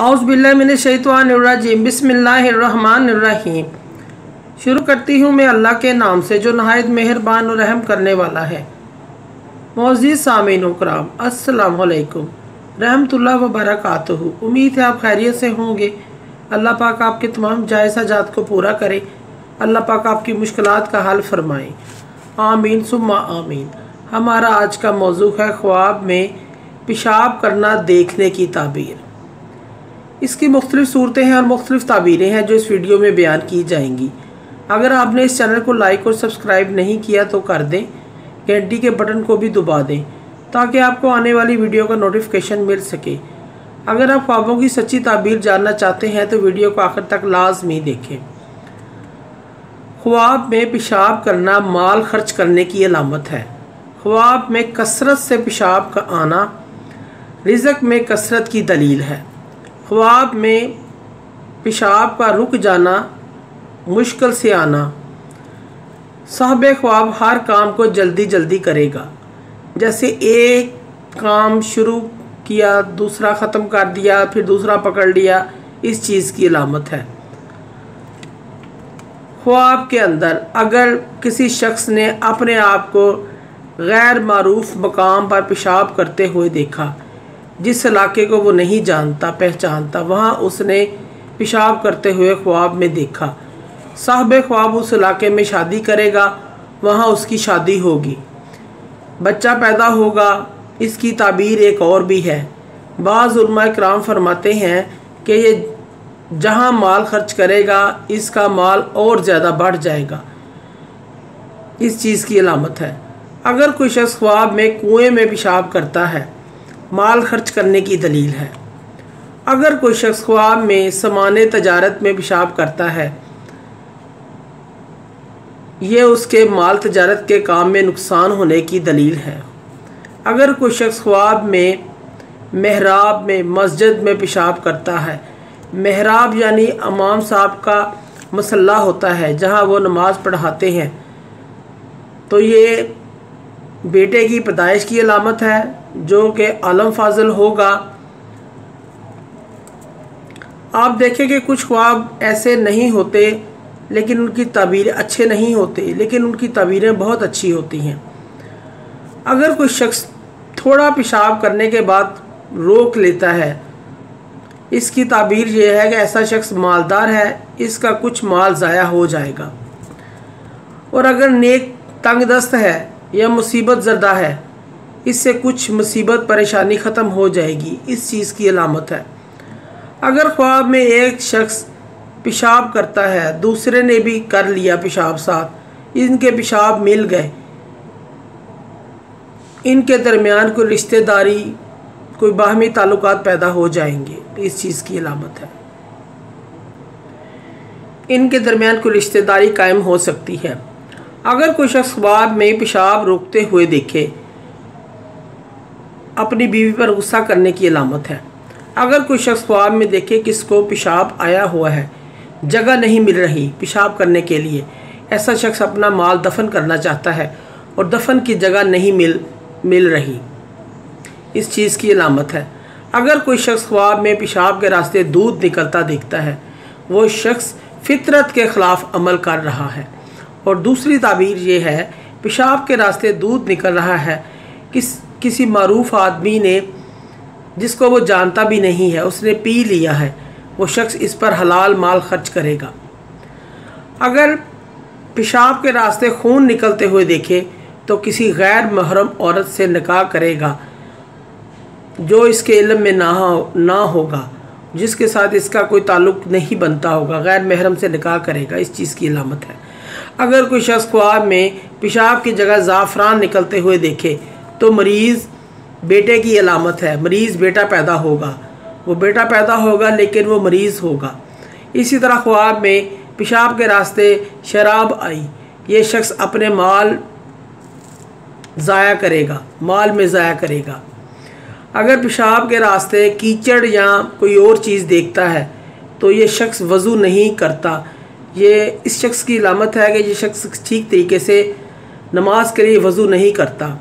औज़ुबिल्लाहिमिनश्शैतानिर्रजीम बिस्मिल्लाहिर्रहमानिर्रहीम। शुरू करती हूँ मैं अल्लाह के नाम से जो नहायत मेहरबान और रहम करने वाला है। मोअज़्ज़िज़ सामीन कराम, अस्सलामु अलैकुम रहमतुल्लाह व बरकातुहू। उम्मीद है आप खैरियत से होंगे। अल्लाह पाक आपके तमाम जायज़ हाजात को पूरा करे। अल्लाह पाक आपकी मुश्किलात का हल फरमाए। आमीन सुम्मा आमीन। हमारा आज का मौजू है ख्वाब में पेशाब करना देखने की ताबीर। इसकी मुख्तलिफ़ सूरतें हैं और मुख्तलिफ़ ताबीरें हैं जो इस वीडियो में बयान की जाएंगी। अगर आपने इस चैनल को लाइक और सब्सक्राइब नहीं किया तो कर दें, घंटी के बटन को भी दबा दें ताकि आपको आने वाली वीडियो का नोटिफिकेशन मिल सके। अगर आप ख्वाबों की सच्ची ताबीर जानना चाहते हैं तो वीडियो को आखिर तक लाजमी देखें। ख्वाब में पेशाब करना माल खर्च करने की अलामत है। ख्वाब में कसरत से पेशाब का आना रिज़्क़ में कसरत की दलील है। ख्वाब में पेशाब का रुक जाना, मुश्किल से आना। साहिब ख्वाब हर काम को जल्दी जल्दी करेगा। जैसे एक काम शुरू किया, दूसरा ख़त्म कर दिया, फिर दूसरा पकड़ लिया, इस चीज़ की अलामत है। ख्वाब के अंदर अगर किसी शख्स ने अपने आप को गैर मारूफ मकाम पर पेशाब करते हुए देखा, जिस इलाके को वो नहीं जानता पहचानता, वहाँ उसने पेशाब करते हुए ख्वाब में देखा, साहिब ख्वाब उस इलाके में शादी करेगा, वहाँ उसकी शादी होगी, बच्चा पैदा होगा। इसकी ताबीर एक और भी है। बाज़ उलमा इकराम फरमाते हैं कि ये जहाँ माल खर्च करेगा इसका माल और ज़्यादा बढ़ जाएगा। इस चीज़ की अलामत है। अगर कोई शख्स ख्वाब में कुएं में पेशाब करता है, माल खर्च करने की दलील है। अगर कोई शख्स ख्वाब में सामान तजारत में पेशाब करता है, ये उसके माल तजारत के काम में नुकसान होने की दलील है। अगर कोई शख्स ख्वाब में महराब में मस्जिद में पेशाब करता है, महराब यानी इमाम साहब का मसल्ला होता है जहाँ वो नमाज़ पढ़ाते हैं, तो ये बेटे की पैदाइश की अलामत है जो कि आलम फाजिल होगा। आप देखें कि कुछ ख्वाब ऐसे नहीं होते लेकिन उनकी ताबीरें अच्छे नहीं होते, लेकिन उनकी ताबीरें बहुत अच्छी होती हैं। अगर कोई शख्स थोड़ा पेशाब करने के बाद रोक लेता है, इसकी ताबीर ये है कि ऐसा शख्स मालदार है, इसका कुछ माल ज़ाया हो जाएगा। और अगर नेक तंग दस्त है या मुसीबत ज़रदा है, इससे कुछ मुसीबत परेशानी ख़त्म हो जाएगी, इस चीज़ की अलामत है। अगर ख्वाब में एक शख्स पेशाब करता है, दूसरे ने भी कर लिया पेशाब साथ, इनके पेशाब मिल गए, इनके दरमियान कोई रिश्तेदारी, कोई बाहमी ताल्लुकात पैदा हो जाएंगे, इस चीज़ की अलामत है। इनके दरमियान कोई रिश्तेदारी कायम हो सकती है। अगर कोई शख्स ख्वाब में पेशाब रोकते हुए देखे, अपनी बीवी पर गुस्सा करने की अलामत है। अगर कोई शख्स ख्वाब में देखे कि इसको पेशाब आया हुआ है, जगह नहीं मिल रही पेशाब करने के लिए, ऐसा शख्स अपना माल दफन करना चाहता है और दफन की जगह नहीं मिल रही, इस चीज़ की अलामत है। अगर कोई शख्स ख्वाब में पेशाब के रास्ते दूध निकलता देखता है, वो शख्स फितरत के ख़िलाफ़ अमल कर रहा है। और दूसरी ताबीर ये है, पेशाब के रास्ते दूध निकल रहा है, किसी मारूफ आदमी ने, जिसको वो जानता भी नहीं है, उसने पी लिया है, वो शख्स इस पर हलाल माल खर्च करेगा। अगर पेशाब के रास्ते खून निकलते हुए देखे तो किसी गैर महरम औरत से निकाह करेगा जो इसके इल्म में ना होगा, जिसके साथ इसका कोई ताल्लुक़ नहीं बनता होगा, गैर महरम से निकाह करेगा, इस चीज़ की अलामत है। अगर कोई शख्स ख्वाब में पेशाब की जगह ज़ाफ़रान निकलते हुए देखे तो मरीज़ बेटे की अलामत है, मरीज़ बेटा पैदा होगा, वो बेटा पैदा होगा लेकिन वो मरीज़ होगा। इसी तरह ख्वाब में पेशाब के रास्ते शराब आई, ये शख्स अपने माल ज़ाया करेगा, माल में ज़ाया करेगा। अगर पेशाब के रास्ते कीचड़ या कोई और चीज़ देखता है तो ये शख्स वज़ू नहीं करता, ये इस शख्स की अलामत है कि ये शख्स ठीक तरीके से नमाज के लिए वज़ू नहीं करता।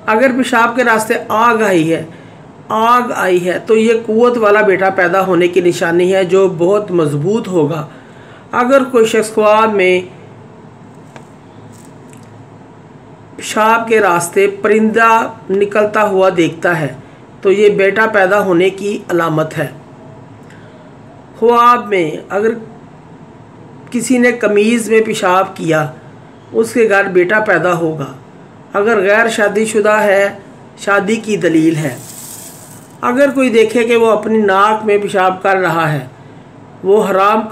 अगर पेशाब के रास्ते आग आई है आग आई है तो ये क़ुव्वत वाला बेटा पैदा होने की निशानी है जो बहुत मजबूत होगा। अगर कोई शख्स ख्वाब में पेशाब के रास्ते परिंदा निकलता हुआ देखता है तो ये बेटा पैदा होने की अलामत है। ख्वाब में अगर किसी ने कमीज़ में पेशाब किया उसके घर बेटा पैदा होगा। अगर गैर शादीशुदा है शादी की दलील है। अगर कोई देखे कि वो अपनी नाक में पेशाब कर रहा है वो हराम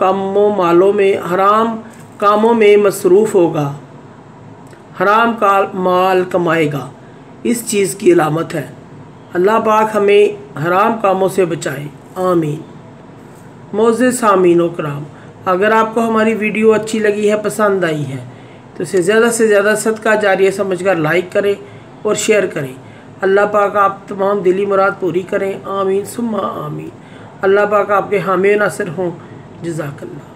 कामों में मसरूफ़ होगा, हराम का माल कमाएगा। इस चीज़ की अलामत है। अल्लाह पाक हमें हराम कामों से बचाए, आमीन। मोअज़्ज़िज़ सामीन व कराम, अगर आपको हमारी वीडियो अच्छी लगी है, पसंद आई है तो इसे ज़्यादा से ज़्यादा सदका जारिया समझकर लाइक करें और शेयर करें। अल्लाह पाक आप तमाम दिली मुराद पूरी करें, आमीन सुम्मा आमीन। अल्लाह पाक आपके हामी नासिर हों। जज़ाकल्लाह।